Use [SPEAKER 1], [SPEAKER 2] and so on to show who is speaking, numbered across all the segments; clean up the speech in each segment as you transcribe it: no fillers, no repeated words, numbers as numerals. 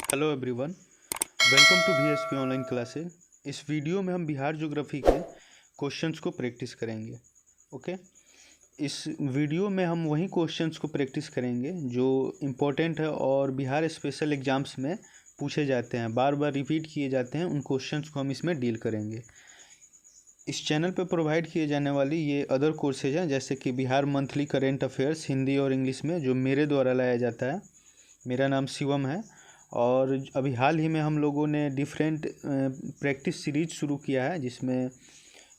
[SPEAKER 1] Hello everyone, welcome to VSP online classes. इस video में हम बिहार ज्योग्राफी के क्वेश्चंस को प्रैक्टिस करेंगे। ओके, इस वीडियो में हम वही क्वेश्चंस को प्रैक्टिस करेंगे जो इम्पोर्टेंट है और बिहार स्पेशल एग्जाम्स में पूछे जाते हैं, बार बार रिपीट किए जाते हैं। उन क्वेश्चंस को हम इसमें डील करेंगे। इस चैनल पर प्रोवाइड किए जाने वाली ये अदर कोर्सेज हैं, जैसे कि Bihar monthly current affairs Hindi और इंग्लिश में, जो मेरे द्वारा लाया जाता है। मेरा नाम शिवम है और अभी हाल ही में हम लोगों ने डिफरेंट प्रैक्टिस सीरीज शुरू किया है, जिसमें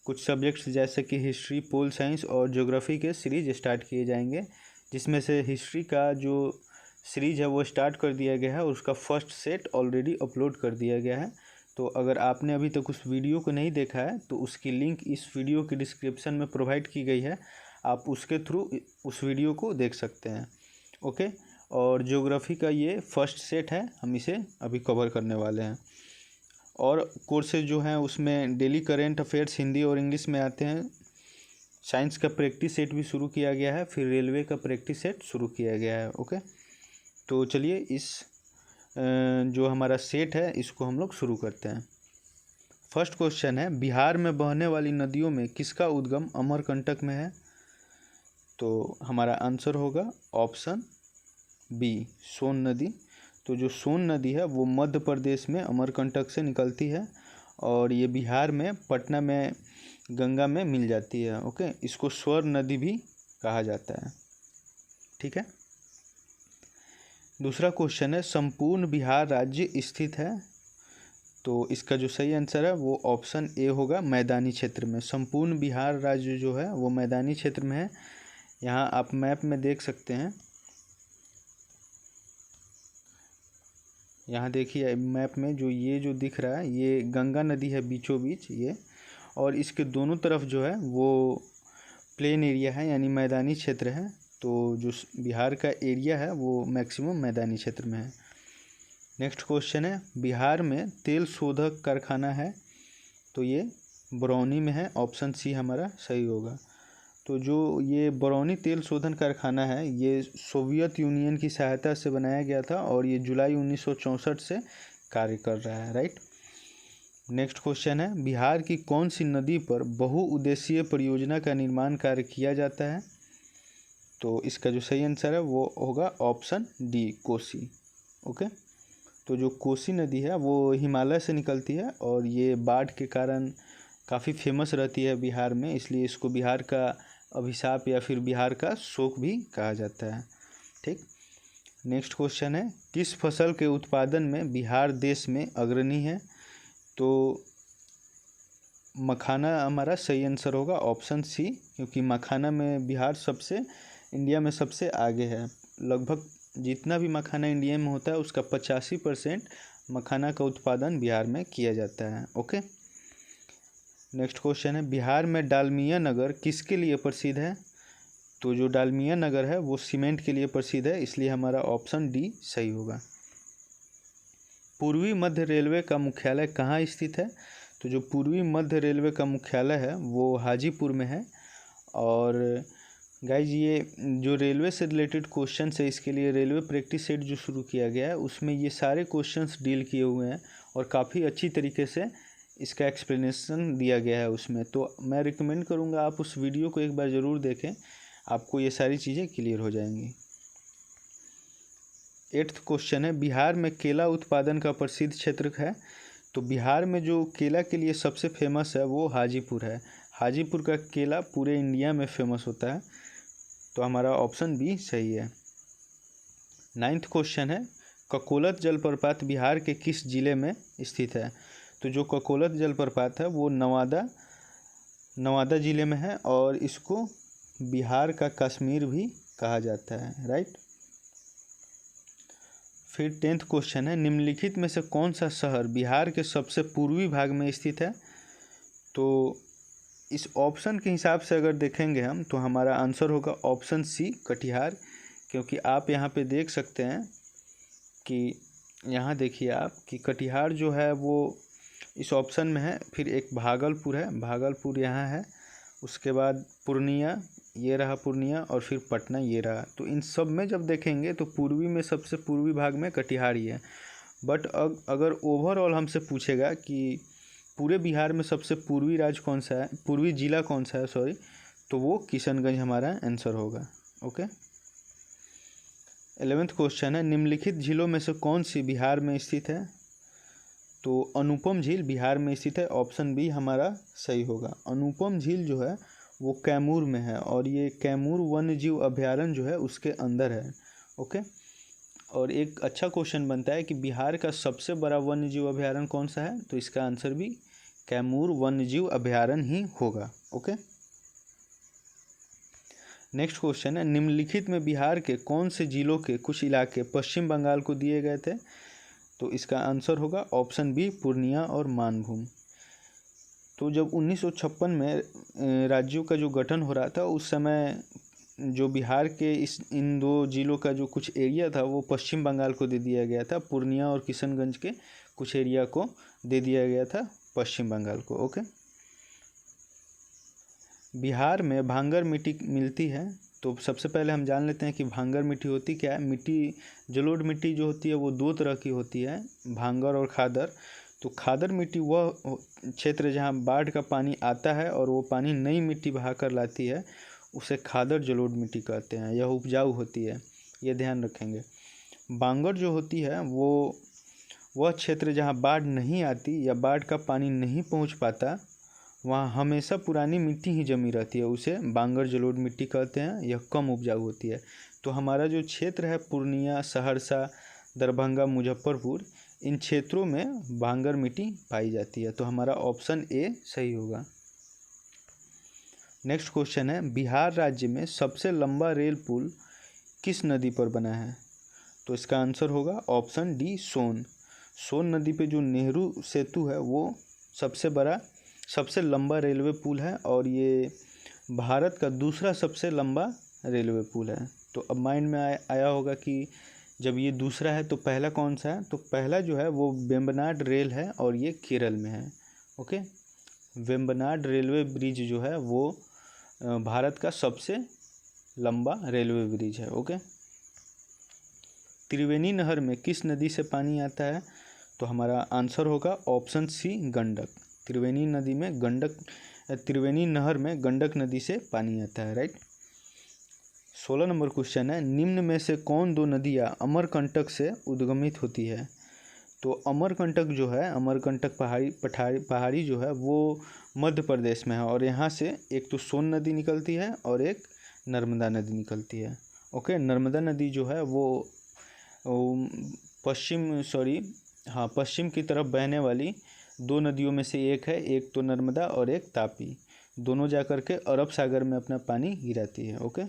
[SPEAKER 1] कुछ सब्जेक्ट्स जैसे कि हिस्ट्री, पोल साइंस और ज्योग्राफी के सीरीज स्टार्ट किए जाएंगे। जिसमें से हिस्ट्री का जो सीरीज है वो स्टार्ट कर दिया गया है और उसका फर्स्ट सेट ऑलरेडी अपलोड कर दिया गया है। तो अगर आपने अभी तक उस वीडियो को नहीं देखा है तो उसकी लिंक इस वीडियो के डिस्क्रिप्शन में प्रोवाइड की गई है, आप उसके थ्रू उस वीडियो को देख सकते हैं। ओके, और ज्योग्राफी का ये फर्स्ट सेट है, हम इसे अभी कवर करने वाले हैं। और कोर्सेज जो हैं उसमें डेली करेंट अफेयर्स हिंदी और इंग्लिश में आते हैं। साइंस का प्रैक्टिस सेट भी शुरू किया गया है, फिर रेलवे का प्रैक्टिस सेट शुरू किया गया है। ओके, तो चलिए इस जो हमारा सेट है इसको हम लोग शुरू करते हैं। फर्स्ट क्वेश्चन है, बिहार में बहने वाली नदियों में किसका उद्गम अमरकंटक में है? तो हमारा आंसर होगा ऑप्शन बी, सोन नदी। तो जो सोन नदी है वो मध्य प्रदेश में अमरकंटक से निकलती है और ये बिहार में पटना में गंगा में मिल जाती है। ओके, इसको स्वर्ण नदी भी कहा जाता है। ठीक है, दूसरा क्वेश्चन है, संपूर्ण बिहार राज्य स्थित है? तो इसका जो सही आंसर है वो ऑप्शन ए होगा, मैदानी क्षेत्र में। संपूर्ण बिहार राज्य जो है वो मैदानी क्षेत्र में है। यहाँ आप मैप में देख सकते हैं, यहाँ देखिए मैप में जो दिख रहा है ये गंगा नदी है बीचों बीच ये, और इसके दोनों तरफ जो है वो प्लेन एरिया है, यानी मैदानी क्षेत्र है। तो जो बिहार का एरिया है वो मैक्सिमम मैदानी क्षेत्र में है। नेक्स्ट क्वेश्चन है, बिहार में तेल शोधक कारखाना है? तो ये बरौनी में है, ऑप्शन सी हमारा सही होगा। तो जो ये बरौनी तेल शोधन कारखाना है ये सोवियत यूनियन की सहायता से बनाया गया था और ये जुलाई 1964 से कार्य कर रहा है। राइट। नेक्स्ट क्वेश्चन है, बिहार की कौन सी नदी पर बहुउद्देशीय परियोजना का निर्माण कार्य किया जाता है? तो इसका जो सही आंसर है वो होगा ऑप्शन डी, कोसी। ओके, तो जो कोसी नदी है वो हिमालय से निकलती है और ये बाढ़ के कारण काफ़ी फेमस रहती है बिहार में, इसलिए इसको बिहार का अभिशाप या फिर बिहार का शोक भी कहा जाता है। ठीक। नेक्स्ट क्वेश्चन है, किस फसल के उत्पादन में बिहार देश में अग्रणी है? तो मखाना हमारा सही आंसर होगा, ऑप्शन सी, क्योंकि मखाना में बिहार इंडिया में सबसे आगे है। लगभग जितना भी मखाना इंडिया में होता है उसका 85% मखाना का उत्पादन बिहार में किया जाता है। ओके, नेक्स्ट क्वेश्चन है, बिहार में डालमिया नगर किसके लिए प्रसिद्ध है? तो जो डालमिया नगर है वो सीमेंट के लिए प्रसिद्ध है, इसलिए हमारा ऑप्शन डी सही होगा। पूर्वी मध्य रेलवे का मुख्यालय कहाँ स्थित है? तो जो पूर्वी मध्य रेलवे का मुख्यालय है वो हाजीपुर में है। और गाइज ये जो रेलवे से रिलेटेड क्वेश्चन है इसके लिए रेलवे प्रैक्टिस सेट जो शुरू किया गया है उसमें ये सारे क्वेश्चंस डील किए हुए हैं और काफ़ी अच्छी तरीके से इसका एक्सप्लेनेशन दिया गया है उसमें। तो मैं रिकमेंड करूँगा आप उस वीडियो को एक बार ज़रूर देखें, आपको ये सारी चीज़ें क्लियर हो जाएंगी। 8th क्वेश्चन है, बिहार में केला उत्पादन का प्रसिद्ध क्षेत्र है? तो बिहार में जो केला के लिए सबसे फेमस है वो हाजीपुर है। हाजीपुर का केला पूरे इंडिया में फेमस होता है, तो हमारा ऑप्शन बी सही है। 9th क्वेश्चन है, ककोलत जलप्रपात बिहार के किस जिले में स्थित है? तो जो ककोलत जलप्रपात है वो नवादा जिले में है और इसको बिहार का कश्मीर भी कहा जाता है। राइट। फिर 10th क्वेश्चन है, निम्नलिखित में से कौन सा शहर बिहार के सबसे पूर्वी भाग में स्थित है? तो इस ऑप्शन के हिसाब से अगर देखेंगे हम तो हमारा आंसर होगा ऑप्शन सी, कटिहार। क्योंकि आप यहाँ पे देख सकते हैं कि यहाँ देखिए आप कि कटिहार जो है वो इस ऑप्शन में है, फिर एक भागलपुर है, भागलपुर यहाँ है, उसके बाद पूर्णिया, ये रहा पूर्णिया, और फिर पटना ये रहा। तो इन सब में जब देखेंगे तो पूर्वी में सबसे पूर्वी भाग में कटिहार ही है। बट अगर ओवरऑल हमसे पूछेगा कि पूरे बिहार में सबसे पूर्वी राज्य कौन सा है, पूर्वी जिला कौन सा है सॉरी, तो वो किशनगंज हमारा आंसर होगा। ओके। 11th क्वेश्चन है, निम्नलिखित झीलों में से कौन सी बिहार में स्थित है? तो अनुपम झील बिहार में स्थित है, ऑप्शन बी हमारा सही होगा। अनुपम झील जो है वो कैमूर में है और ये कैमूर वन्य जीव अभयारण्य जो है उसके अंदर है। ओके। और एक अच्छा क्वेश्चन बनता है कि बिहार का सबसे बड़ा वन्य जीव अभयारण्य कौन सा है? तो इसका आंसर भी कैमूर वन्य जीव अभयारण्य ही होगा। ओके। नेक्स्ट क्वेश्चन है, निम्नलिखित में बिहार के कौन से जिलों के कुछ इलाके पश्चिम बंगाल को दिए गए थे? तो इसका आंसर होगा ऑप्शन बी पूर्णिया और मानभूम। तो जब 1956 में राज्यों का जो गठन हो रहा था उस समय जो बिहार के इन दो जिलों का जो कुछ एरिया था वो पश्चिम बंगाल को दे दिया गया था। पूर्णिया और किशनगंज के कुछ एरिया को दे दिया गया था पश्चिम बंगाल को। ओके। बिहार में भांगर मिट्टी मिलती है, तो सबसे पहले हम जान लेते हैं कि भांगर मिट्टी होती क्या है। मिट्टी, जलोढ़ मिट्टी जो होती है वो दो तरह की होती है, भांगर और खादर। तो खादर मिट्टी वह क्षेत्र जहाँ बाढ़ का पानी आता है और वो पानी नई मिट्टी बहा कर लाती है, उसे खादर जलोढ़ मिट्टी कहते हैं। यह उपजाऊ होती है, ये ध्यान रखेंगे। बांगर जो होती है वो वह क्षेत्र जहाँ बाढ़ नहीं आती या बाढ़ का पानी नहीं पहुँच पाता, वहाँ हमेशा पुरानी मिट्टी ही जमी रहती है, उसे बांगर जलोढ़ मिट्टी कहते हैं। यह कम उपजाऊ होती है। तो हमारा जो क्षेत्र है पूर्णिया, सहरसा, दरभंगा, मुजफ्फरपुर, इन क्षेत्रों में बांगर मिट्टी पाई जाती है। तो हमारा ऑप्शन ए सही होगा। नेक्स्ट क्वेश्चन है, बिहार राज्य में सबसे लंबा रेल पुल किस नदी पर बना है? तो इसका आंसर होगा ऑप्शन डी सोन। सोन नदी पे जो नेहरू सेतु है वो सबसे लंबा रेलवे पुल है और ये भारत का दूसरा सबसे लंबा रेलवे पुल है। तो अब माइंड में आया होगा कि जब ये दूसरा है तो पहला कौन सा है? तो पहला जो है वो वेम्बनाड रेल है और ये केरल में है। ओके। वेम्बनाड रेलवे ब्रिज जो है वो भारत का सबसे लंबा रेलवे ब्रिज है। ओके। त्रिवेणी नहर में किस नदी से पानी आता है? तो हमारा आंसर होगा ऑप्शन सी गंडक। त्रिवेणी नहर में गंडक नदी से पानी आता है। राइट। 16 नंबर क्वेश्चन है, निम्न में से कौन दो नदियाँ अमरकंटक से उद्गमित होती है? तो अमरकंटक जो है, अमरकंटक पहाड़ी जो है वो मध्य प्रदेश में है और यहाँ से एक तो सोन नदी निकलती है और एक नर्मदा नदी निकलती है। ओके। नर्मदा नदी जो है वो पश्चिम की तरफ बहने वाली दो नदियों में से एक है। एक तो नर्मदा और एक तापी, दोनों जाकर के अरब सागर में अपना पानी गिराती है। ओके।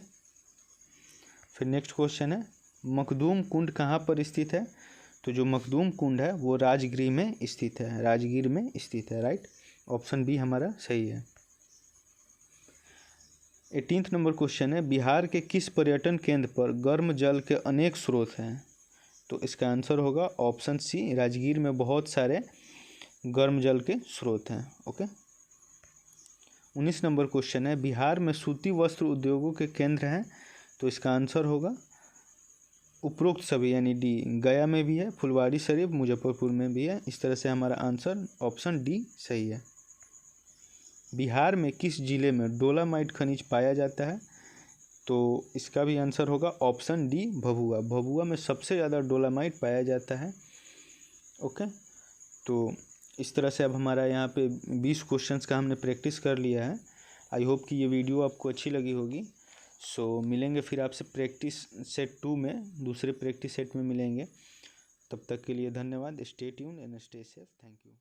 [SPEAKER 1] फिर नेक्स्ट क्वेश्चन है, मखदूम कुंड कहाँ पर स्थित है? तो जो मखदूम कुंड है वो राजगीर में स्थित है। राइट। ऑप्शन बी हमारा सही है। 18th नंबर क्वेश्चन है, बिहार के किस पर्यटन केंद्र पर गर्म जल के अनेक स्रोत हैं? तो इसका आंसर होगा ऑप्शन सी, राजगीर में बहुत सारे गर्म जल के स्रोत हैं। ओके। 19 नंबर क्वेश्चन है, बिहार में सूती वस्त्र उद्योगों के केंद्र हैं? तो इसका आंसर होगा उपरोक्त सभी, यानी डी। गया में भी है, फुलवारी शरीफ, मुजफ्फरपुर में भी है। इस तरह से हमारा आंसर ऑप्शन डी सही है। बिहार में किस जिले में डोलामाइट खनिज पाया जाता है? तो इसका भी आंसर होगा ऑप्शन डी भभुआ। भभुआ में सबसे ज़्यादा डोलामाइट पाया जाता है। ओके। तो इस तरह से अब हमारा यहाँ पे 20 क्वेश्चंस का हमने प्रैक्टिस कर लिया है। आई होप कि ये वीडियो आपको अच्छी लगी होगी। सो मिलेंगे फिर आपसे प्रैक्टिस सेट 2 में, दूसरे प्रैक्टिस सेट में मिलेंगे। तब तक के लिए धन्यवाद। Stay tune and stay safe. Thank you.